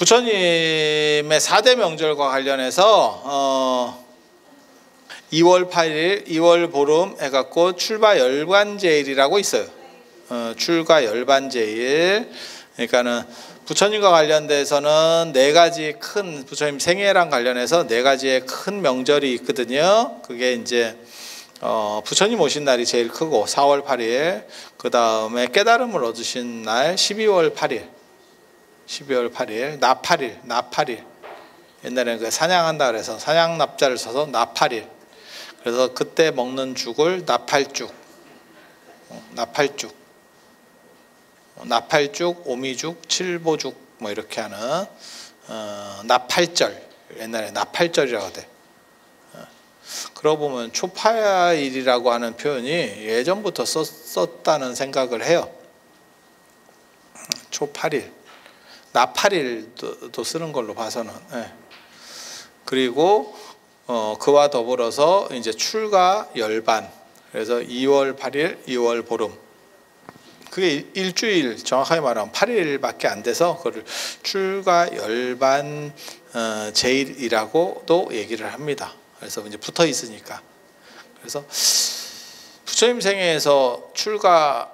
부처님의 4대 명절과 관련해서 2월 8일 2월 보름 해갖고 출가 열반제일이라고 있어요. 출가 열반제일. 그러니까는 부처님과 관련돼서는 네 가지 큰, 부처님 생애랑 관련해서 네 가지의 큰 명절이 있거든요. 그게 이제 부처님 오신 날이 제일 크고 4월 8일, 그 다음에 깨달음을 얻으신 날 12월 8일, 12월 8일, 나팔일. 옛날에는 그 사냥한다 그래서 사냥 납자를 써서 나팔일. 그래서 그때 먹는 죽을 나팔죽, 나팔죽, 오미죽, 칠보죽 뭐 이렇게 하는 나팔절, 옛날에 나팔절이라고 하대. 그러고 보면 초파일이라고 하는 표현이 예전부터 썼다는 생각을 해요. 초팔일, 나팔일도 쓰는 걸로 봐서는. 그리고 그와 더불어서 이제 출가 열반, 그래서 2월 8일, 2월 보름. 그게 일주일, 정확하게 말하면 8일밖에 안 돼서 그걸 출가 열반 제일이라고도 얘기를 합니다. 그래서 이제 붙어 있으니까. 그래서 부처님 생애에서 출가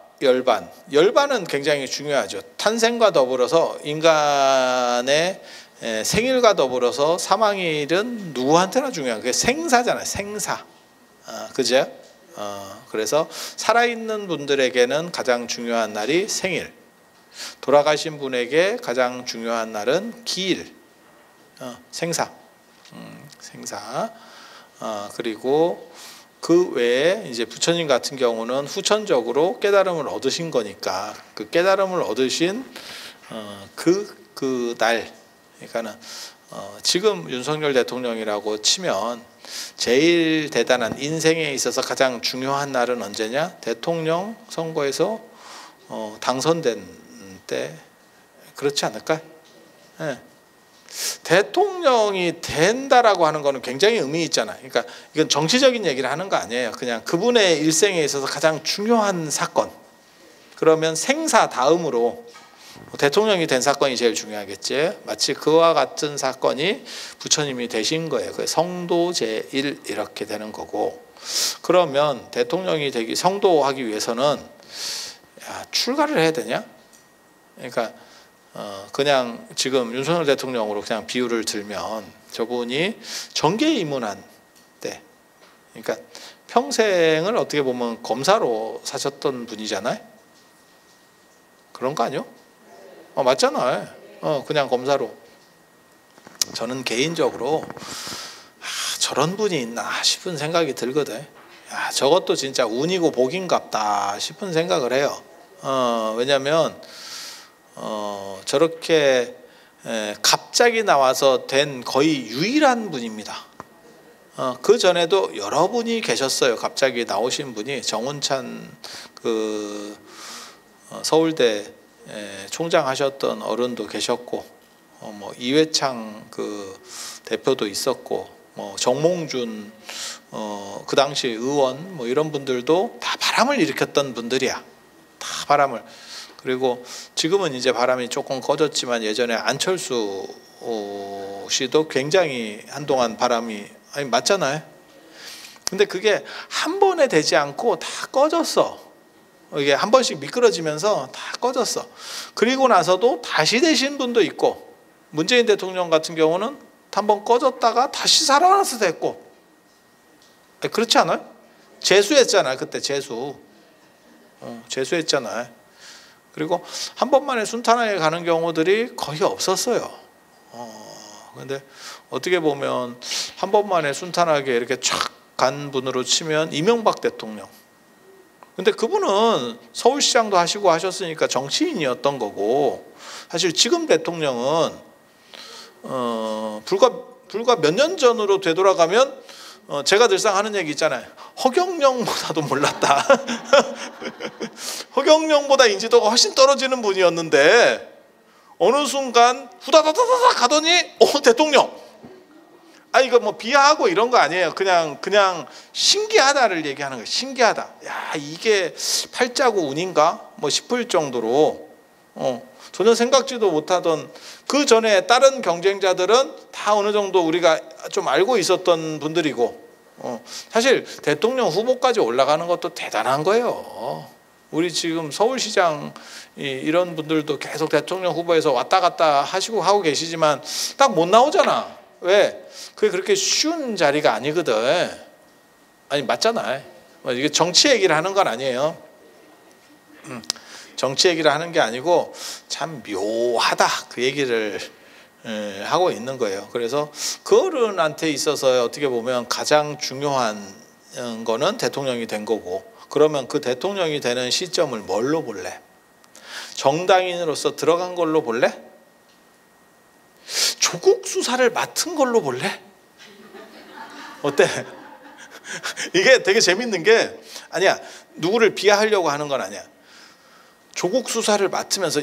열반은 굉장히 중요하죠. 탄생과 더불어서 인간의 생일과 더불어서 사망일은 누구한테나 중요한 게 생사잖아요. 생사. 그죠? 그래서 살아있는 분들에게는 가장 중요한 날이 생일, 돌아가신 분에게 가장 중요한 날은 기일, 생사. 그리고 그 외에 이제 부처님 같은 경우는 후천적으로 깨달음을 얻으신 거니까 그 깨달음을 얻으신 그 날, 그러니까는 지금 윤석열 대통령이라고 치면 제일 대단한 인생에 있어서 가장 중요한 날은 언제냐? 대통령 선거에서 당선된 때, 그렇지 않을까? 대통령이 된다라고 하는 거는 굉장히 의미 있잖아요. 그러니까 이건 정치적인 얘기를 하는 거 아니에요. 그냥 그분의 일생에 있어서 가장 중요한 사건. 그러면 생사 다음으로 대통령이 된 사건이 제일 중요하겠지. 마치 그와 같은 사건이 부처님이 되신 거예요. 그 성도 제1 이렇게 되는 거고. 그러면 대통령이 되기, 성도하기 위해서는 출가를 해야 되냐? 그러니까 그냥 지금 윤석열 대통령으로 그냥 비유를 들면 저분이 정계에 입문한 때, 그러니까 평생을 어떻게 보면 검사로 사셨던 분이잖아요. 그런 거 아니요? 맞잖아요. 그냥 검사로. 저는 개인적으로 저런 분이 있나 싶은 생각이 들거든. 저것도 진짜 운이고 복인갑다 싶은 생각을 해요. 왜냐하면 저렇게 갑자기 나와서 된 거의 유일한 분입니다. 그 전에도 여러 분이 계셨어요. 갑자기 나오신 분이 정운찬 그 서울대 총장 하셨던 어른도 계셨고, 뭐 이회창 그 대표도 있었고, 뭐 정몽준 그 당시 의원 뭐 이런 분들도 다 바람을 일으켰던 분들이야. 다 바람을. 그리고 지금은 이제 바람이 조금 꺼졌지만 예전에 안철수 씨도 굉장히 한동안 바람이 맞잖아요. 근데 그게 한 번에 되지 않고 다 꺼졌어. 이게 한 번씩 미끄러지면서 다 꺼졌어. 그리고 나서도 다시 되신 분도 있고, 문재인 대통령 같은 경우는 한 번 꺼졌다가 다시 살아나서 됐고. 그렇지 않아요? 재수했잖아요. 그때 재수했잖아요. 그리고 한 번만에 순탄하게 가는 경우들이 거의 없었어요. 근데 어떻게 보면 한 번만에 순탄하게 이렇게 촥 간 분으로 치면 이명박 대통령. 근데 그분은 서울시장도 하시고 하셨으니까 정치인이었던 거고, 사실 지금 대통령은 불과 몇 년 전으로 되돌아가면 제가 늘상 하는 얘기 있잖아요. 허경영보다도 몰랐다. 허경영보다 인지도가 훨씬 떨어지는 분이었는데 어느 순간 후다다다다 가더니 대통령. 이거 뭐 비하하고 이런 거 아니에요. 그냥 신기하다를 얘기하는 거예요. 신기하다. 이게 팔자고 운인가? 뭐 싶을 정도로 전혀 생각지도 못하던 그 전에 다른 경쟁자들은 다 어느 정도 우리가 좀 알고 있었던 분들이고 사실 대통령 후보까지 올라가는 것도 대단한 거예요. 우리 지금 서울시장 이런 분들도 계속 대통령 후보에서 왔다 갔다 하고 계시지만 딱 못 나오잖아. 왜? 그게 그렇게 쉬운 자리가 아니거든. 아니 맞잖아. 이게 정치 얘기를 하는 건 아니에요. 정치 얘기를 하는 게 아니고 참 묘하다 그 얘기를 하고 있는 거예요. 그래서 그 어른한테 있어서 어떻게 보면 가장 중요한 거는 대통령이 된 거고, 그러면 그 대통령이 되는 시점을 뭘로 볼래? 정당인으로서 들어간 걸로 볼래? 조국 수사를 맡은 걸로 볼래? 어때? 이게 되게 재밌는 게 아니야. 누구를 비하하려고 하는 건 아니야. 조국 수사를 맡으면서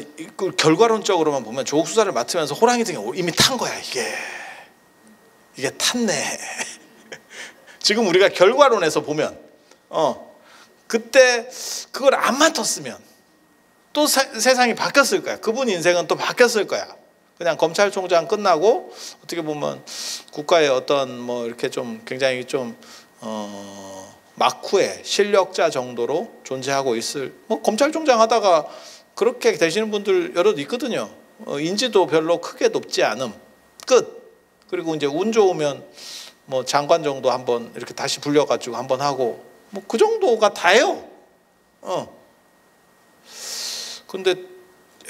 결과론적으로만 보면 조국 수사를 맡으면서 호랑이 등에 이미 탄 거야. 이게 탔네. 지금 우리가 결과론에서 보면 그때 그걸 안 맡았으면 또 세상이 바뀌었을 거야. 그분 인생은 또 바뀌었을 거야. 그냥 검찰총장 끝나고 어떻게 보면 국가의 어떤 뭐 이렇게 좀 굉장히 좀 막후의 실력자 정도로 존재하고 있을, 뭐 검찰총장 하다가 그렇게 되시는 분들 여럿 있거든요. 인지도 별로 크게 높지 않음 끝. 그리고 이제 운 좋으면 뭐 장관 정도 한번 이렇게 다시 불려가지고 한번 하고 뭐 그 정도가 다예요. 근데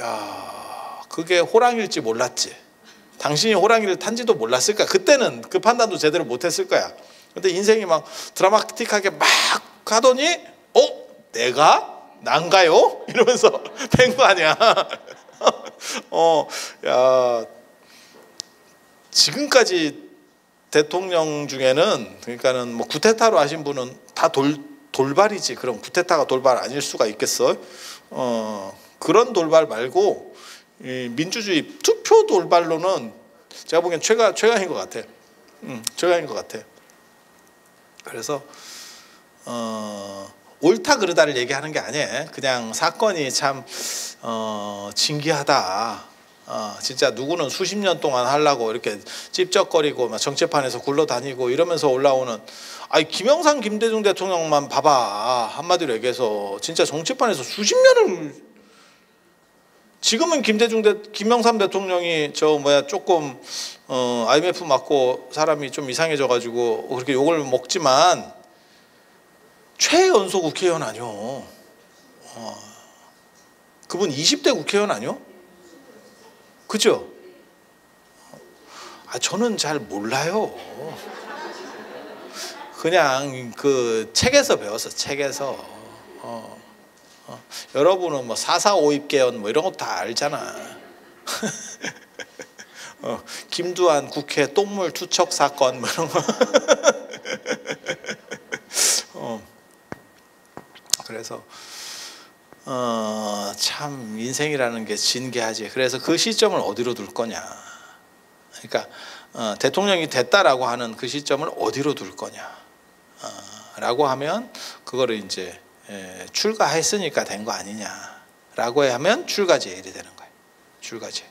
야, 그게 호랑이일지 몰랐지. 당신이 호랑이를 탄지도 몰랐을 거야. 그때는 그 판단도 제대로 못했을 거야. 근데 인생이 막 드라마틱하게 막 가더니 내가? 난가요? 이러면서 된 거 아니야. 야, 지금까지 대통령 중에는, 그러니까는 뭐 구테타로 하신 분은 다 돌발이지. 그럼 구테타가 돌발 아닐 수가 있겠어? 그런 돌발 말고 이 민주주의 투표 돌발로는 제가 보기엔 최강인 것 같아. 최강인 것 같아. 그래서 옳다 그르다를 얘기하는 게 아니에요. 그냥 사건이 참 진기하다. 진짜 누구는 수십 년 동안 하려고 이렇게 찝쩍거리고 막 정치판에서 굴러다니고 이러면서 올라오는, 아니 김영삼 김대중 대통령만 봐봐. 한마디로 얘기해서 진짜 정치판에서 수십 년을, 지금은 김영삼 대통령이 조금 IMF 맞고 사람이 좀 이상해져 가지고 그렇게 욕을 먹지만 최연소 국회의원 아니요. 그분 20대 국회의원 아니요? 그죠? 저는 잘 몰라요. 그냥 그 책에서 배웠어. 책에서. 여러분은 뭐 4.4 5입개헌 뭐 이런 거 다 알잖아. 김두한 국회 똥물 투척 사건 뭐 이런 거. 그래서 참 인생이라는 게 진귀하지. 그래서 그 시점을 어디로 둘 거냐. 그러니까 대통령이 됐다라고 하는 그 시점을 어디로 둘 거냐. 라고 하면 그거를 이제 출가했으니까 된 거 아니냐라고 하면 출가제일이 되는 거예요. 출가제일.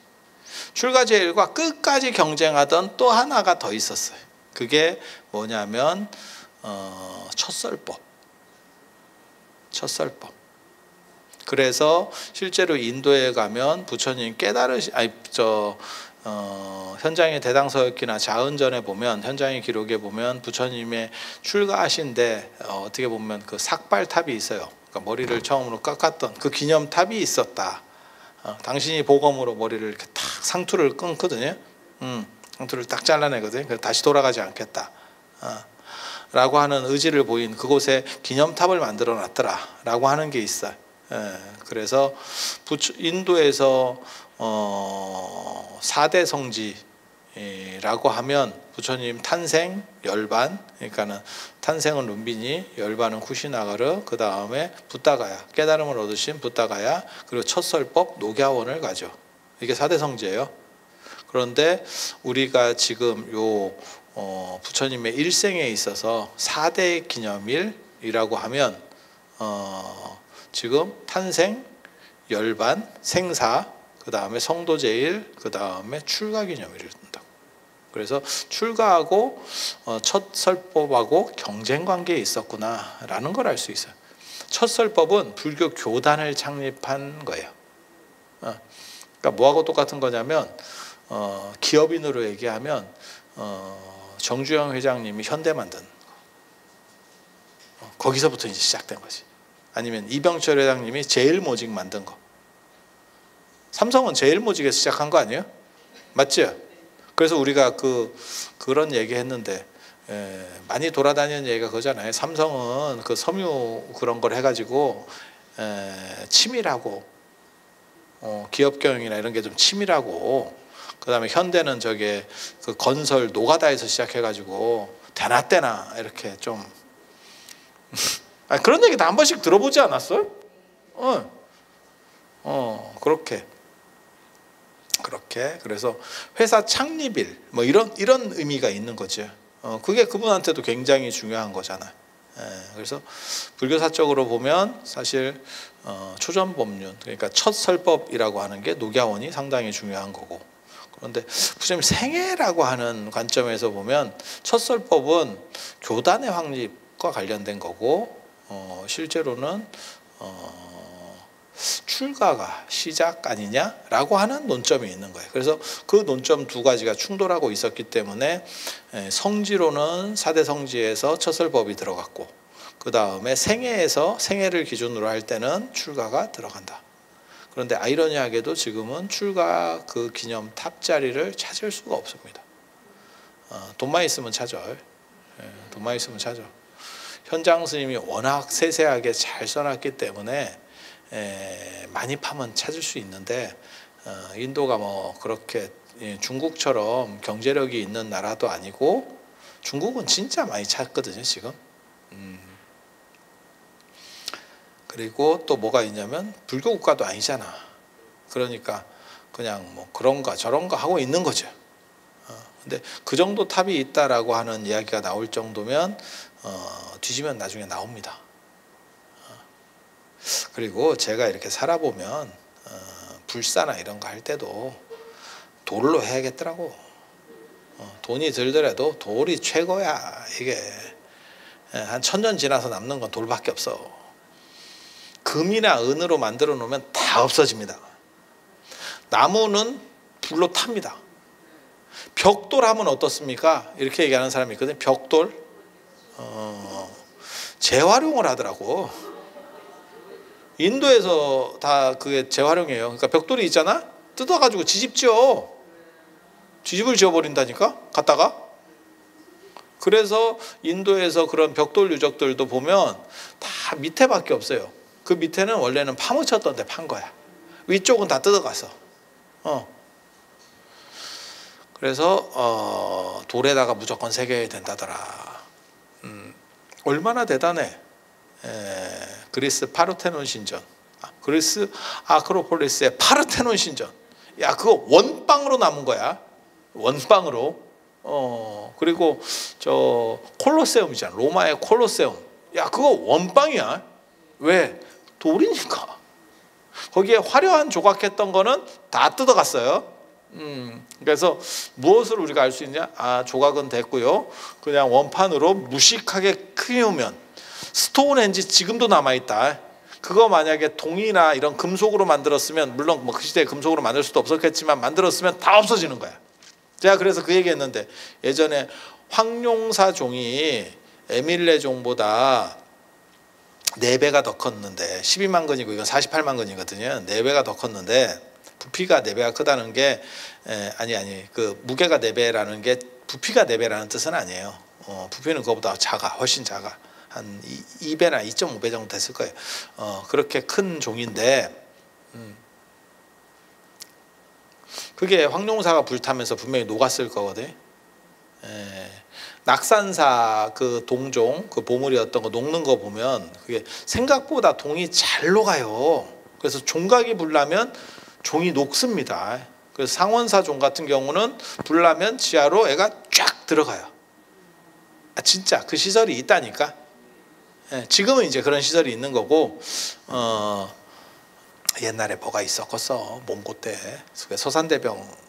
출가제일과 끝까지 경쟁하던 또 하나가 더 있었어요. 그게 뭐냐면 첫 설법. 그래서 실제로 인도에 가면 부처님 현장의 대당서역기나 자은전에 보면, 현장의 기록에 보면 부처님의 출가하신데 어떻게 보면 그 삭발탑이 있어요. 그러니까 머리를 처음으로 깎았던 그 기념탑이 있었다. 당신이 보검으로 머리를 이렇게 탁 상투를 끊거든요. 상투를 딱 잘라내거든요. 그래서 다시 돌아가지 않겠다. 라고 하는 의지를 보인 그곳에 기념탑을 만들어 놨더라. 라고 하는 게 있어요. 그래서 인도에서 4대 성지라고 하면 부처님 탄생, 열반, 그러니까는 탄생은 룸비니, 열반은 쿠시나가르, 그 다음에 붓다가야, 깨달음을 얻으신 붓다가야, 그리고 첫설법 녹야원을 가죠. 이게 4대 성지예요. 그런데 우리가 지금 부처님의 일생에 있어서 4대 기념일이라고 하면 지금 탄생, 열반, 생사, 그 다음에 성도제일, 그 다음에 출가기념일을 둔다고. 그래서 출가하고 첫 설법하고 경쟁관계에 있었구나라는 걸 알 수 있어요. 첫 설법은 불교 교단을 창립한 거예요. 그러니까 뭐하고 똑같은 거냐면 기업인으로 얘기하면 정주영 회장님이 현대 만든 거기서부터 이제 시작된 거지. 아니면 이병철 회장님이 제일모직 만든 거. 삼성은 제일모직에서 시작한 거 아니에요? 맞죠? 그래서 우리가 그런 얘기했는데 많이 돌아다니는 얘기가 그거잖아요. 삼성은 그 섬유 그런 걸 해가지고 치밀하고 기업 경영이나 이런 게 좀 치밀하고, 그 다음에 현대는 저게 그 건설 노가다에서 시작해가지고 대낮때나 이렇게 좀 그런 얘기 다 한 번씩 들어보지 않았어요? 그렇게 그래서 회사 창립일 뭐 이런 의미가 있는 거죠. 그게 그분한테도 굉장히 중요한 거잖아요. 그래서 불교사적으로 보면 사실 초전법륜, 그러니까 첫 설법이라고 하는 게 녹야원이 상당히 중요한 거고, 그런데 부처님 생애라고 하는 관점에서 보면 첫 설법은 교단의 확립과 관련된 거고, 실제로는 출가가 시작 아니냐라고 하는 논점이 있는 거예요. 그래서 그 논점 두 가지가 충돌하고 있었기 때문에 성지로는 사대 성지에서 첫설법이 들어갔고, 그 다음에 생애를 기준으로 할 때는 출가가 들어간다. 그런데 아이러니하게도 지금은 출가 그 기념 탑 자리를 찾을 수가 없습니다. 돈만 있으면 찾아요. 돈만 있으면 찾아. 현장 스님이 워낙 세세하게 잘 써놨기 때문에 많이 파면 찾을 수 있는데, 인도가 뭐 그렇게 중국처럼 경제력이 있는 나라도 아니고, 중국은 진짜 많이 찾거든요 지금. 그리고 또 뭐가 있냐면 불교 국가도 아니잖아. 그러니까 그냥 뭐 그런가 저런가 하고 있는 거죠. 근데 그 정도 탑이 있다라고 하는 이야기가 나올 정도면 뒤지면 나중에 나옵니다. 그리고 제가 이렇게 살아보면 불사나 이런 거 할 때도 돌로 해야겠더라고. 돈이 들더라도 돌이 최고야. 이게 한 1000년 지나서 남는 건 돌밖에 없어. 금이나 은으로 만들어 놓으면 다 없어집니다. 나무는 불로 탑니다. 벽돌 하면 어떻습니까? 이렇게 얘기하는 사람이 있거든요. 벽돌 재활용을 하더라고. 인도에서 다 그게 재활용이에요. 그러니까 벽돌이 있잖아. 뜯어가지고 지집을 지어버린다니까. 갖다가. 그래서 인도에서 그런 벽돌 유적들도 보면 다 밑에밖에 없어요. 그 밑에는 원래는 파묻혔던 데 판 거야. 위쪽은 다 뜯어갔어. 그래서 돌에다가 무조건 새겨야 된다더라. 얼마나 대단해. 그리스 파르테논 신전, 그리스 아크로폴리스의 파르테논 신전. 야, 그거 원빵으로 남은 거야. 원빵으로. 그리고 저 콜로세움 있잖아. 로마의 콜로세움. 야, 그거 원빵이야. 왜? 돌이니까. 거기에 화려한 조각했던 거는 다 뜯어갔어요. 그래서 무엇을 우리가 알 수 있냐? 조각은 됐고요. 그냥 원판으로 무식하게 키우면 스톤헨지 지금도 남아있다. 그거 만약에 동이나 이런 금속으로 만들었으면, 물론 뭐 그 시대에 금속으로 만들 수도 없었겠지만 만들었으면 다 없어지는 거야. 제가 그래서 그 얘기했는데, 예전에 황룡사 종이 에밀레 종보다 4배가 더 컸는데 12만 근이고 이건 48만 근이거든요. 4배가 더 컸는데, 부피가 4배가 크다는 게 그 무게가 4배라는 게 부피가 4배라는 뜻은 아니에요. 부피는 그거보다 작아. 훨씬 작아. 한 2배나 2.5배 정도 됐을 거예요. 그렇게 큰 종인데, 그게 황룡사가 불타면서 분명히 녹았을 거거든. 낙산사 그 동종, 그 보물이었던 거 녹는 거 보면 그게 생각보다 동이 잘 녹아요. 그래서 종각이 불나면 종이 녹습니다. 그래서 상원사 종 같은 경우는 불나면 지하로 애가 쫙 들어가요. 진짜 그 시설이 있다니까. 지금은 이제 그런 시설이 있는 거고, 옛날에 뭐가 있었겠어. 몽고 때 서산대병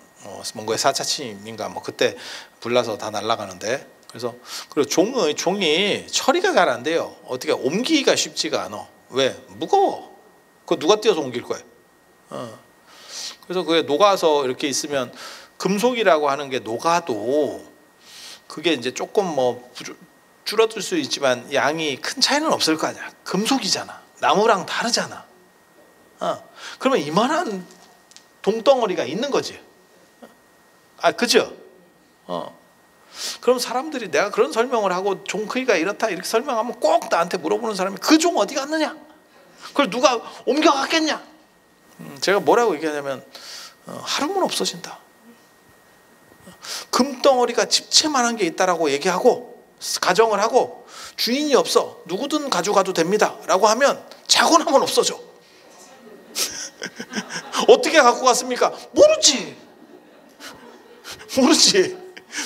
몽고의 4차 침입인가 뭐 그때 불나서 다 날아가는데. 그래서 그리고 종이 처리가 잘 안 돼요. 어떻게 옮기기가 쉽지가 않아. 왜? 무거워. 그거 누가 띄어서 옮길 거야. 그래서 그게 녹아서 이렇게 있으면 금속이라고 하는 게 녹아도 그게 이제 조금 뭐 줄어들 수 있지만 양이 큰 차이는 없을 거 아니야. 금속이잖아. 나무랑 다르잖아. 그러면 이만한 동덩어리가 있는 거지. 그죠? 그럼 사람들이 내가 그런 설명을 하고 종 크기가 이렇다 이렇게 설명하면 꼭 나한테 물어보는 사람이 그 종 어디 갔느냐? 그걸 누가 옮겨갔겠냐? 제가 뭐라고 얘기하냐면 하루면 없어진다. 금덩어리가 집채만한 게 있다라고 얘기하고 가정을 하고 주인이 없어 누구든 가져가도 됩니다 라고 하면 자고 나면 없어져. 어떻게 갖고 갔습니까? 모르지.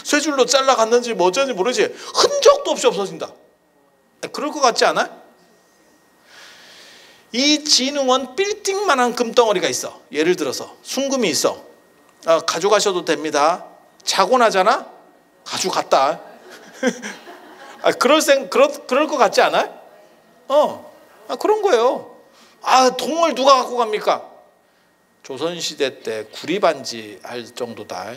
쇠줄로 잘라갔는지 뭐 어쩐지 모르지. 흔적도 없이 없어진다. 그럴 것 같지 않아? 이 진흥원 빌딩만한 금덩어리가 있어. 예를 들어서 순금이 있어. 가져가셔도 됩니다. 자고 나잖아? 가져갔다. 그럴 것 같지 않아? 그런 거예요. 동을 누가 갖고 갑니까? 조선시대 때 구리반지 할 정도다.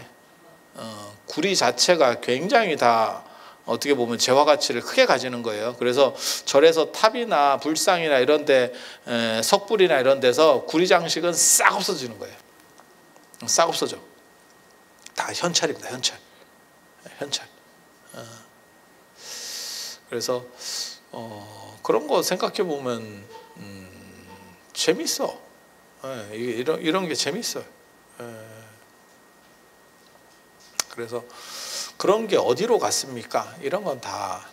구리 자체가 굉장히 다 어떻게 보면 재화 가치를 크게 가지는 거예요. 그래서 절에서 탑이나 불상이나 이런 데 석불이나 이런 데서 구리 장식은 싹 없어지는 거예요. 싹 없어져. 다 현찰입니다. 현찰. 그래서 그런 거 생각해 보면 재밌어. 이런 게 재밌어요. 그래서 그런 게 어디로 갔습니까? 이런 건 다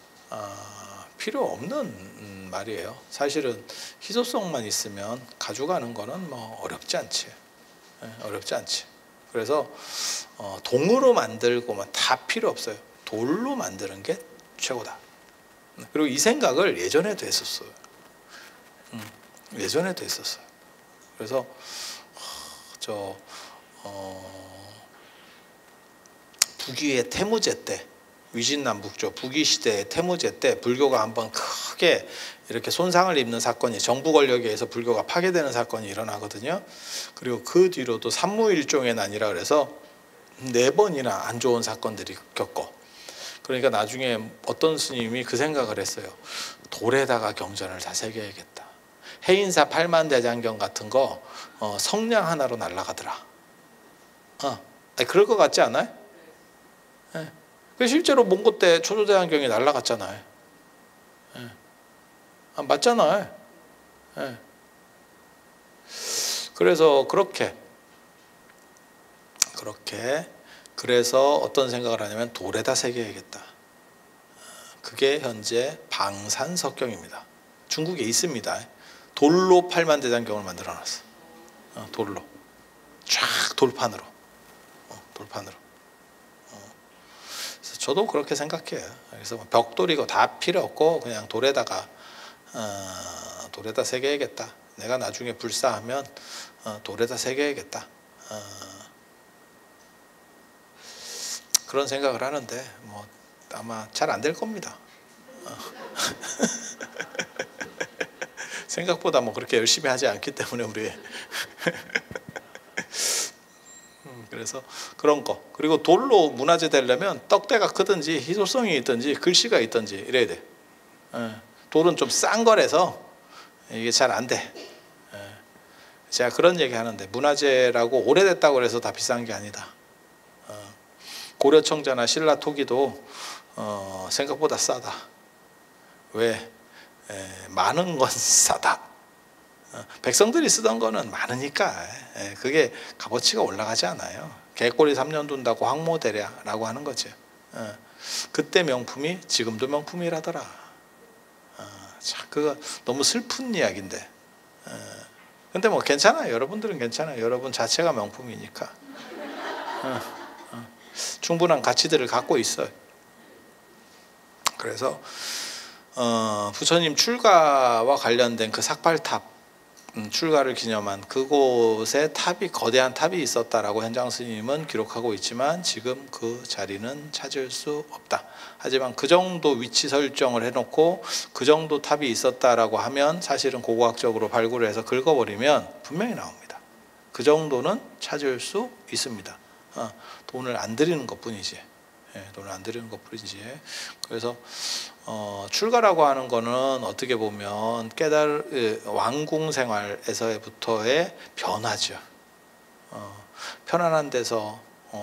필요 없는 말이에요. 사실은 희소성만 있으면 가져가는 거는 뭐 어렵지 않지. 그래서 동으로 만들고만 다 필요 없어요. 돌로 만드는 게 최고다. 그리고 이 생각을 예전에도 했었어요. 그래서 북위의 태무제 때, 위진남북조 북위 시대의 태무제 때 불교가 한번 크게 이렇게 손상을 입는 사건이, 정부 권력에 의해서 불교가 파괴되는 사건이 일어나거든요. 그리고 그 뒤로도 삼무일종의 난이라 그래서 4번이나 안 좋은 사건들이 겪어. 그러니까 나중에 어떤 스님이 그 생각을 했어요. 돌에다가 경전을 다 새겨야겠다. 해인사 8만대장경 같은 거 성냥 하나로 날아가더라. 그럴 것 같지 않아요? 실제로 몽고 때 초조대왕경이 날아갔잖아요. 맞잖아요. 그래서 그래서 어떤 생각을 하냐면 돌에다 새겨야겠다. 그게 현재 방산석경입니다. 중국에 있습니다. 돌로 8만대장경을 만들어놨어. 돌로 쫙 돌판으로. 그래서 저도 그렇게 생각해요. 그래서 벽돌이고 다 필요 없고 그냥 돌에다 새겨야겠다. 내가 나중에 불사하면 돌에다 새겨야겠다. 그런 생각을 하는데 뭐 아마 잘 안 될 겁니다. 생각보다 뭐 그렇게 열심히 하지 않기 때문에 우리 그래서 그런 거. 그리고 돌로 문화재 되려면 떡대가 크든지 희소성이 있든지 글씨가 있든지 이래야 돼. 돌은 좀 싼 거라서 이게 잘 안 돼. 제가 그런 얘기 하는데 문화재라고 오래됐다고 해서 다 비싼 게 아니다. 고려청자나 신라 토기도 생각보다 싸다. 왜? 많은 건 싸다. 백성들이 쓰던 거는 많으니까 그게 값어치가 올라가지 않아요. 개꼬리 3년 둔다고 황모되랴라고 하는 거죠. 그때 명품이 지금도 명품이라더라. 그거 너무 슬픈 이야기인데. 근데 뭐 괜찮아요. 여러분들은 괜찮아요. 여러분 자체가 명품이니까. 충분한 가치들을 갖고 있어요. 그래서 부처님 출가와 관련된 그 삭발탑 출가를 기념한 그곳에 거대한 탑이 있었다라고 현장 스님은 기록하고 있지만 지금 그 자리는 찾을 수 없다. 하지만 그 정도 위치 설정을 해놓고 그 정도 탑이 있었다라고 하면 사실은 고고학적으로 발굴을 해서 긁어버리면 분명히 나옵니다. 그 정도는 찾을 수 있습니다. 돈을 안 들이는 것뿐이지. 돈을 안 들이는 것뿐이지. 그래서 출가라고 하는 거는 어떻게 보면 왕궁 생활에서부터의 변화죠. 편안한 데서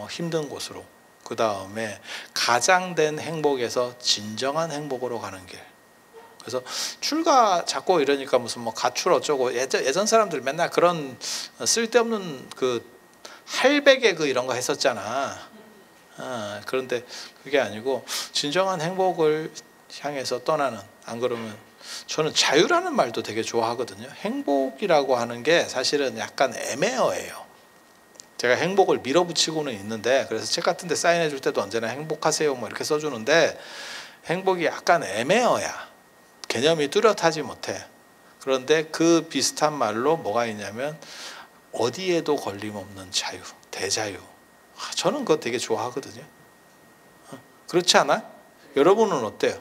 힘든 곳으로, 그 다음에 가장된 행복에서 진정한 행복으로 가는 길. 그래서 출가 자꾸 이러니까 무슨 뭐 가출 어쩌고, 예전 사람들 맨날 그런 쓸데없는 그 할배개 이런 거 했었잖아. 그런데 그게 아니고 진정한 행복을 향해서 떠나는, 안 그러면 저는 자유라는 말도 되게 좋아하거든요. 행복이라고 하는 게 사실은 약간 애매해요. 제가 행복을 밀어붙이고는 있는데, 그래서 책 같은 데 사인해 줄 때도 언제나 행복하세요 뭐 이렇게 써주는데, 행복이 약간 애매해야 개념이 뚜렷하지 못해. 그런데 그 비슷한 말로 뭐가 있냐면 어디에도 걸림없는 자유, 대자유. 저는 그거 되게 좋아하거든요. 그렇지 않아요? 여러분은 어때요?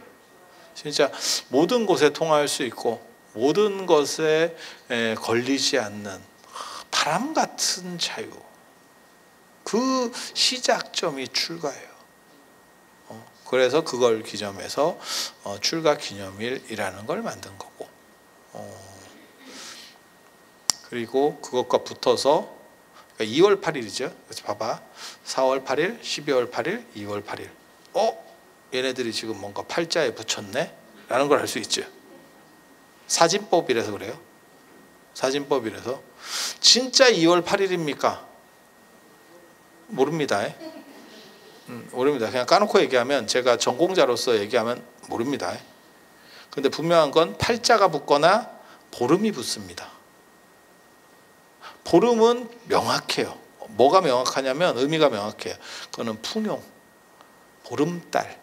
진짜 모든 곳에 통할 수 있고 모든 것에 걸리지 않는 바람 같은 자유. 그 시작점이 출가예요. 그래서 그걸 기념해서 출가 기념일이라는 걸 만든 거고, 그리고 그것과 붙어서 2월 8일이죠. 그래서 봐봐. 4월 8일, 12월 8일, 2월 8일. 얘네들이 지금 뭔가 팔자에 붙였네? 라는 걸 알 수 있죠. 사진법이라서 그래요. 사진법이라서. 진짜 2월 8일입니까? 모릅니다. 모릅니다. 그냥 까놓고 얘기하면, 제가 전공자로서 얘기하면 모릅니다. 근데 분명한 건 팔자가 붙거나 보름이 붙습니다. 보름은 명확해요. 뭐가 명확하냐면 의미가 명확해요. 그거는 풍용, 보름달.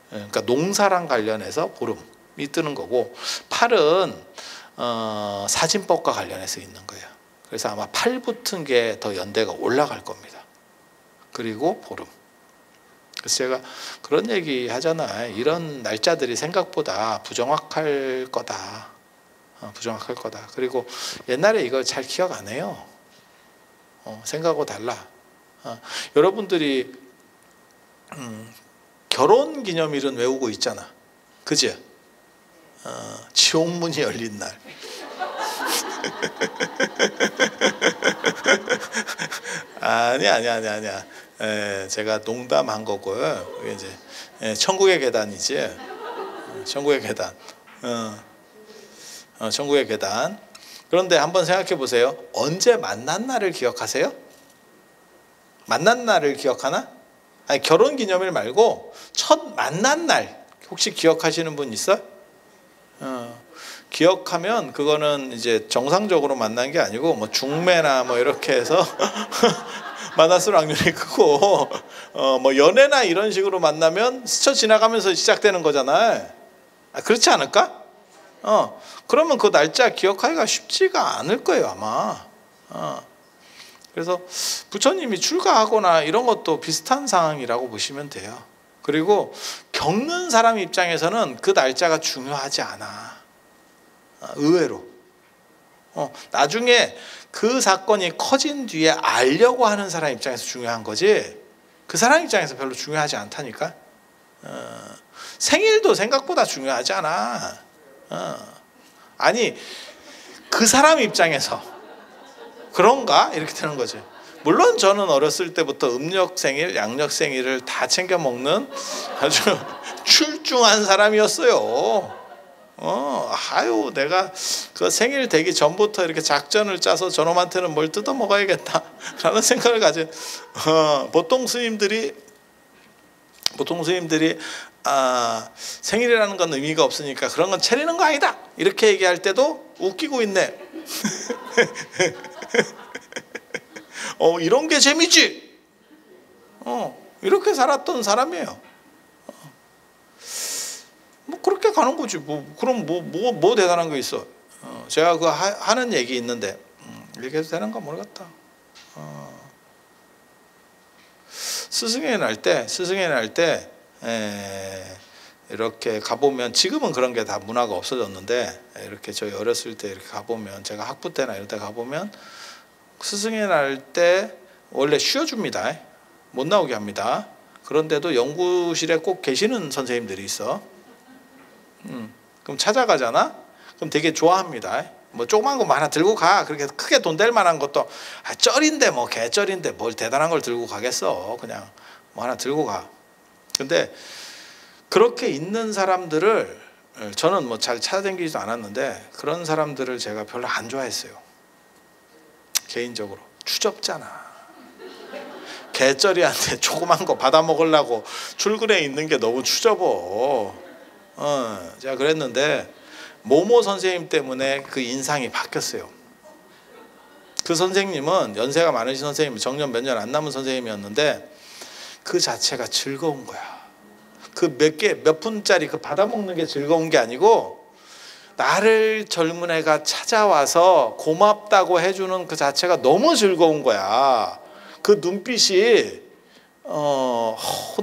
그러니까 농사랑 관련해서 보름이 뜨는 거고, 팔은 사진법과 관련해서 있는 거예요. 그래서 아마 팔 붙은 게 더 연대가 올라갈 겁니다. 그리고 보름. 그래서 제가 그런 얘기 하잖아요. 이런 날짜들이 생각보다 부정확할 거다. 부정확할 거다. 그리고 옛날에 이걸 잘 기억 안 해요. 생각하고 달라. 여러분들이 결혼 기념일은 외우고 있잖아. 그지? 지옥문이 열린 날. 아니야. 제가 농담한 거고요. 이게 이제 천국의 계단이지. 천국의 계단. 천국의 계단. 그런데 한번 생각해 보세요. 언제 만난 날을 기억하세요? 만난 날을 기억하나? 아니, 결혼 기념일 말고 첫 만난 날 혹시 기억하시는 분 있어요? 기억하면 그거는 이제 정상적으로 만난 게 아니고 뭐 중매나 뭐 이렇게 해서 만났을 확률이 크고, 뭐 연애나 이런 식으로 만나면 스쳐 지나가면서 시작되는 거잖아요. 그렇지 않을까? 그러면 그 날짜 기억하기가 쉽지가 않을 거예요, 아마. 그래서 부처님이 출가하거나 이런 것도 비슷한 상황이라고 보시면 돼요. 그리고 겪는 사람 입장에서는 그 날짜가 중요하지 않아. 의외로. 나중에 그 사건이 커진 뒤에 알려고 하는 사람 입장에서 중요한 거지, 그 사람 입장에서 별로 중요하지 않다니까. 생일도 생각보다 중요하지 않아. 아니, 그 사람 입장에서 그런가? 이렇게 되는 거지. 물론 저는 어렸을 때부터 음력 생일, 양력 생일을 다 챙겨 먹는 아주 출중한 사람이었어요. 내가 그 생일 되기 전부터 이렇게 작전을 짜서 저놈한테는 뭘 뜯어 먹어야겠다 라는 생각을 가진, 보통 스님들이 생일이라는 건 의미가 없으니까 그런 건 차리는 거 아니다 이렇게 얘기할 때도 웃기고 있네. 이런 게 재미지. 이렇게 살았던 사람이에요. 뭐 그렇게 가는 거지. 그럼 뭐 대단한 게 있어. 제가 그 하는 얘기 있는데 얘기해도 되는가 모르겠다. 스승의 날 때 이렇게 가보면, 지금은 그런 게 다 문화가 없어졌는데, 이렇게 저희 어렸을 때 이렇게 가보면, 제가 학부 때나 이럴 때 가보면 스승의 날 때 원래 쉬어줍니다. 못 나오게 합니다. 그런데도 연구실에 꼭 계시는 선생님들이 있어. 그럼 찾아가잖아. 그럼 되게 좋아합니다. 뭐 조그만 거 하나 들고 가. 그렇게 크게 돈 될 만한 것도 쩔인데 뭐 개쩔인데 뭘 대단한 걸 들고 가겠어. 그냥 뭐 하나 들고 가. 근데 그렇게 있는 사람들을 저는 뭐 잘 찾아다니지도 않았는데, 그런 사람들을 제가 별로 안 좋아했어요. 개인적으로. 추접잖아. 개쩌리한테 조그만 거 받아 먹으려고 출근해 있는 게 너무 추접어. 제가 그랬는데 모모 선생님 때문에 그 인상이 바뀌었어요. 그 선생님은 연세가 많으신 선생님, 정년 몇 년 안 남은 선생님이었는데 그 자체가 즐거운 거야. 그 몇 분짜리 그 받아 먹는 게 즐거운 게 아니고, 나를 젊은 애가 찾아와서 고맙다고 해주는 그 자체가 너무 즐거운 거야. 그 눈빛이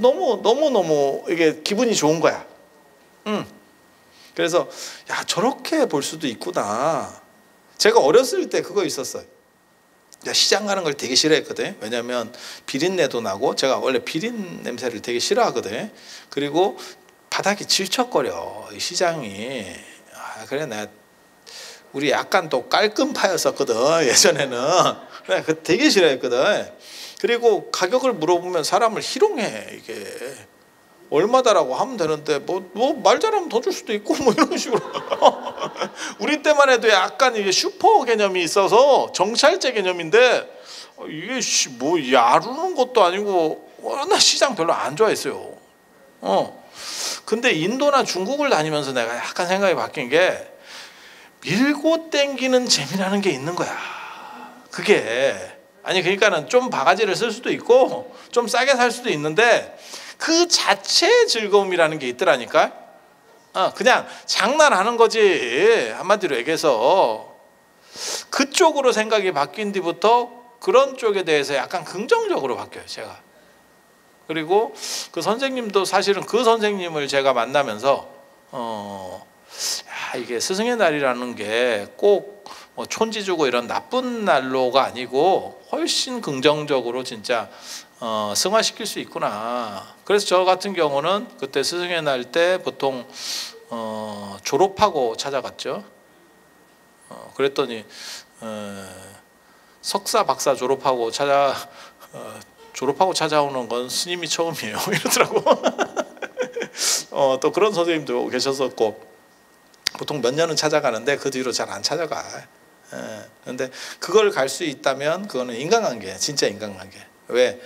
너무 이게 기분이 좋은 거야. 그래서 야, 저렇게 볼 수도 있구나. 제가 어렸을 때 그거 있었어요. 시장 가는 걸 되게 싫어했거든. 왜냐하면 비린내도 나고, 제가 원래 비린 냄새를 되게 싫어하거든. 그리고 바닥이 질척거려, 이 시장이. 그래, 우리 약간 또 깔끔파였었거든, 예전에는. 그래, 그 되게 싫어했거든. 그리고 가격을 물어보면 사람을 희롱해. 이게 얼마다라고 하면 되는데 뭐 말 잘하면 더 줄 수도 있고 뭐 이런 식으로. 우리 때만 해도 약간 이게 슈퍼 개념이 있어서 정찰제 개념인데, 이게 뭐 야루는 것도 아니고, 나 시장 별로 안 좋아했어요. 근데 인도나 중국을 다니면서 내가 약간 생각이 바뀐 게, 밀고 땡기는 재미라는 게 있는 거야. 그게 그러니까는 좀 바가지를 쓸 수도 있고 좀 싸게 살 수도 있는데, 그 자체의 즐거움이라는 게 있더라니까. 그냥 장난하는 거지, 한마디로 얘기해서. 그쪽으로 생각이 바뀐 뒤부터 그런 쪽에 대해서 약간 긍정적으로 바뀌어요, 제가. 그리고 그 선생님도 사실은, 그 선생님을 제가 만나면서 이게 스승의 날이라는 게 꼭 뭐 촌지 주고 이런 나쁜 날로가 아니고 훨씬 긍정적으로 진짜 승화시킬 수 있구나. 그래서 저 같은 경우는 그때 스승의 날 때 보통 졸업하고 찾아갔죠. 그랬더니 석사 박사 졸업하고 찾아오는 건 스님이 처음이에요 이러더라고. 또 그런 선생님도 계셨었고, 보통 몇 년은 찾아가는데 그 뒤로 잘 안 찾아가. 그런데 그걸 갈 수 있다면 그거는 인간관계, 진짜 인간관계. 왜?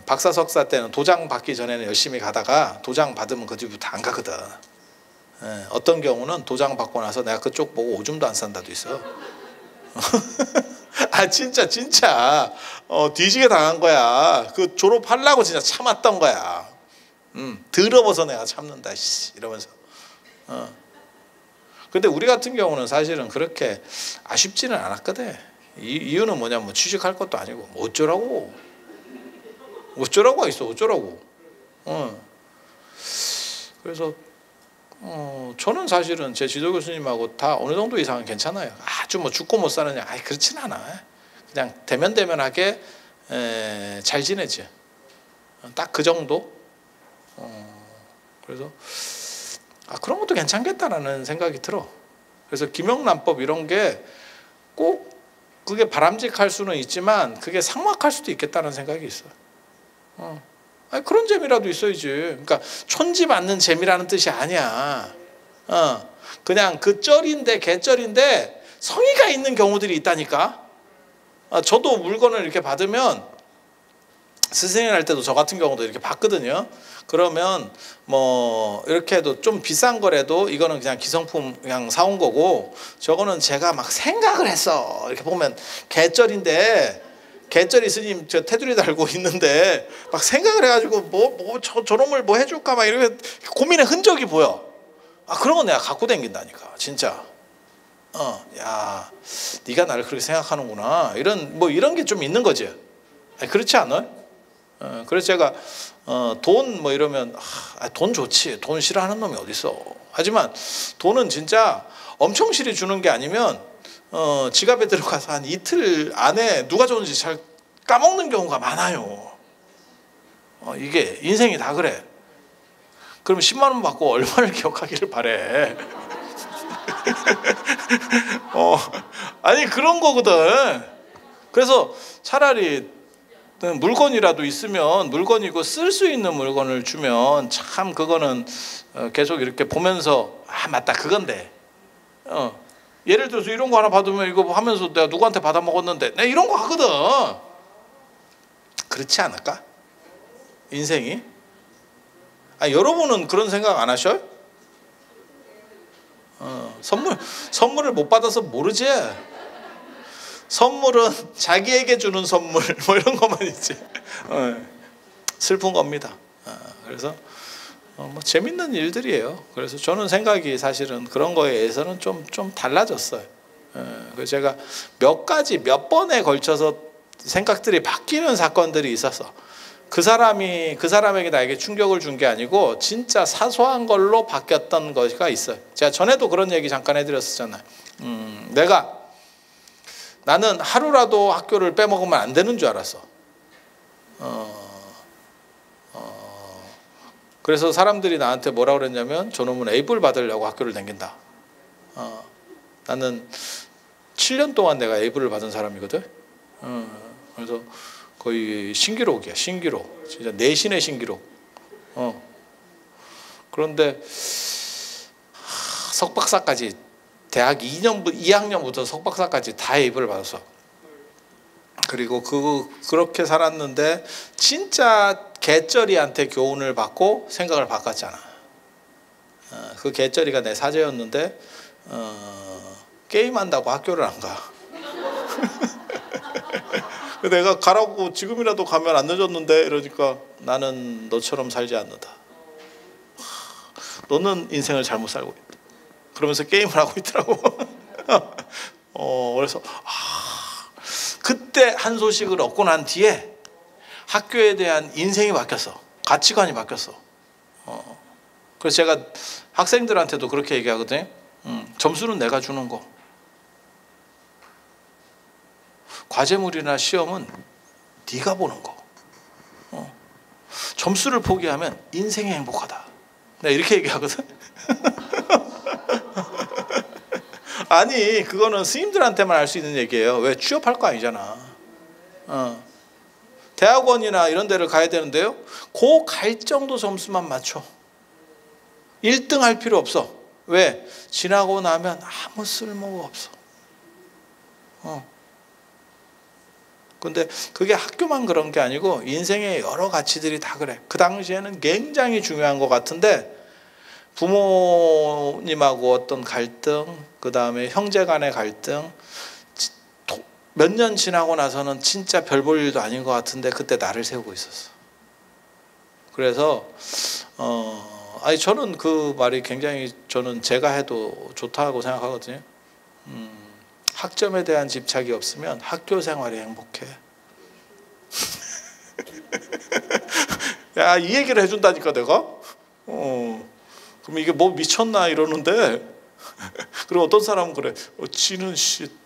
박사 석사 때는 도장 받기 전에는 열심히 가다가 도장 받으면 그 뒤부터 안 가거든. 어떤 경우는 도장 받고 나서 내가 그쪽 보고 오줌도 안 싼다도 있어. 진짜 뒤지게 당한 거야. 그 졸업하려고 진짜 참았던 거야. 더러워서 내가 참는다 이러면서. 근데 우리 같은 경우는 사실은 그렇게 아쉽지는 않았거든. 이유는 뭐냐면 취직할 것도 아니고 뭐 어쩌라고 있어. 그래서 저는 사실은 제 지도 교수님하고 다 어느 정도 이상은 괜찮아요. 아주 뭐 죽고 못 사느냐, 그렇진 않아. 그냥 대면대면하게 잘 지내지. 딱 그 정도. 그래서 그런 것도 괜찮겠다라는 생각이 들어. 그래서 김영란법 이런 게 꼭 그게 바람직할 수는 있지만 그게 삭막할 수도 있겠다는 생각이 있어. 그런 재미라도 있어야지. 그러니까 촌지 받는 재미라는 뜻이 아니야. 그냥 그 쩔인데, 개쩔인데 성의가 있는 경우들이 있다니까. 저도 물건을 이렇게 받으면, 스승이 날 때도 저 같은 경우도 이렇게 받거든요. 그러면 뭐 이렇게 해도 좀 비싼 거라도 이거는 그냥 기성품 그냥 사온 거고, 저거는 제가 막 생각을 했어. 이렇게 보면 개쩔인데, 개쩔이 스님 저 테두리 달고 있는데 막 생각을 해가지고 저놈을 뭐 해줄까 막 이렇게 고민의 흔적이 보여. 그런 건 내가 갖고 다닌다니까 진짜. 야, 네가 나를 그렇게 생각하는구나. 이런 게 좀 있는 거지. 그렇지 않아요? 그래서 제가 돈 뭐 이러면 돈 좋지. 돈 싫어하는 놈이 어디 있어. 하지만 돈은 진짜 엄청 실이 주는 게 아니면 지갑에 들어가서 한 이틀 안에 누가 줬는지 잘 까먹는 경우가 많아요. 이게 인생이 다 그래. 그럼 10만 원 받고 얼마를 기억하기를 바래. 아니 그런 거거든. 그래서 차라리 물건이라도 있으면 물건이고 쓸 수 있는 물건을 주면 참 그거는 계속 이렇게 보면서 맞다 그건데 예를 들어서 이런 거 하나 받으면 이거 하면서 내가 누구한테 받아 먹었는데 내가 이런 거 하거든. 그렇지 않을까? 인생이? 여러분은 그런 생각 안 하셔요? 선물을 못 받아서 모르지. 선물은 자기에게 주는 선물 뭐 이런 것만 있지. 슬픈 겁니다. 그래서 뭐 재밌는 일들이에요. 그래서 저는 생각이 사실은 그런 거에 대해서는 좀 달라졌어요. 그래서 제가 몇 번에 걸쳐서 생각들이 바뀌는 사건들이 있었어. 그 사람에게 나에게 충격을 준 게 아니고 진짜 사소한 걸로 바뀌었던 것이 있어요. 제가 전에도 그런 얘기 잠깐 해드렸었잖아요. 나는 하루라도 학교를 빼먹으면 안 되는 줄 알았어. 그래서 사람들이 나한테 뭐라고 그랬냐면 저놈은 A불 받으려고 학교를 다닌다. 나는 7년 동안 내가 A불을 받은 사람이거든. 그래서 거의 신기록이야. 신기록. 진짜 내신의 신기록. 그런데 석박사까지 대학 2학년부터 석박사까지 다 A불을 받았어. 그리고 그렇게 살았는데 진짜 개쩌리한테 교훈을 받고 생각을 바꿨잖아. 그 개쩌리가 내 사제였는데 게임한다고 학교를 안 가. 내가 가라고 지금이라도 가면 안 늦었는데 이러니까 나는 너처럼 살지 않는다. 너는 인생을 잘못 살고 있다. 그러면서 게임을 하고 있더라고. 그래서 그때 한 소식을 얻고 난 뒤에 학교에 대한 인생이 바뀌었어. 가치관이 바뀌었어. 그래서 제가 학생들한테도 그렇게 얘기하거든요. 점수는 내가 주는 거. 과제물이나 시험은 네가 보는 거. 점수를 포기하면 인생이 행복하다. 내가 이렇게 얘기하거든. 아니 그거는 스님들한테만 할 수 있는 얘기예요. 왜 취업할 거 아니잖아. 대학원이나 이런 데를 가야 되는데요. 그 갈 정도 점수만 맞춰. 1등 할 필요 없어. 왜? 지나고 나면 아무 쓸모가 없어. 근데 그게 학교만 그런 게 아니고 인생의 여러 가치들이 다 그래. 그 당시에는 굉장히 중요한 것 같은데 부모님하고 어떤 갈등, 그 다음에 형제 간의 갈등, 몇 년 지나고 나서는 진짜 별 볼 일도 아닌 것 같은데 그때 나를 세우고 있었어. 그래서 저는 그 말이 굉장히 저는 제가 해도 좋다고 생각하거든요. 학점에 대한 집착이 없으면 학교 생활이 행복해. 야, 이 얘기를 해준다니까 내가. 그럼 이게 뭐 미쳤나 이러는데 그리고 어떤 사람은 그래. 지는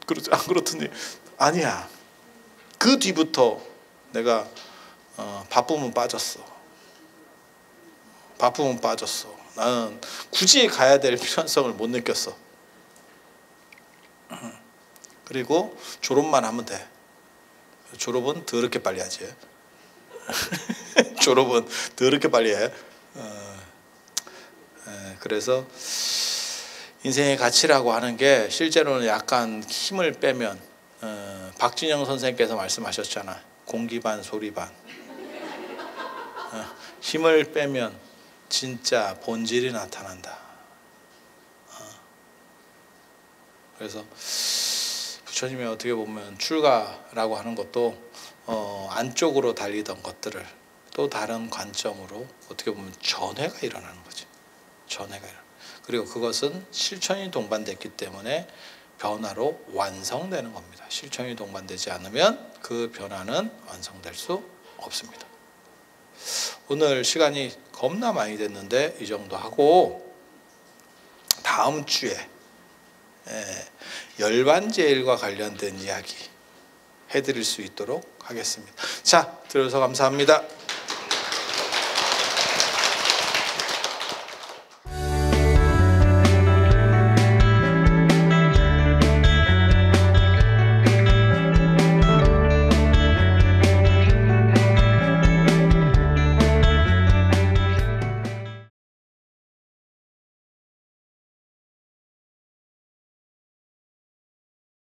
그렇지 안 그렇더니 아니야. 그 뒤부터 내가 바쁘면 빠졌어. 바쁘면 빠졌어. 나는 굳이 가야 될 필요성을 못 느꼈어. 그리고 졸업만 하면 돼. 졸업은 더럽게 빨리 하지. 졸업은 더럽게 빨리 해. 그래서 인생의 가치라고 하는 게 실제로는 약간 힘을 빼면 박진영 선생님께서 말씀하셨잖아. 공기 반 소리 반. 힘을 빼면 진짜 본질이 나타난다. 그래서 부처님이 어떻게 보면 출가라고 하는 것도 안쪽으로 달리던 것들을 또 다른 관점으로 어떻게 보면 전회가 일어나는 거지. 전회가 일어나. 그리고 그것은 실천이 동반됐기 때문에 변화로 완성되는 겁니다. 실천이 동반되지 않으면 그 변화는 완성될 수 없습니다. 오늘 시간이 겁나 많이 됐는데 이 정도 하고 다음 주에 열반제일과 관련된 이야기 해드릴 수 있도록 하겠습니다. 자, 들어서 감사합니다.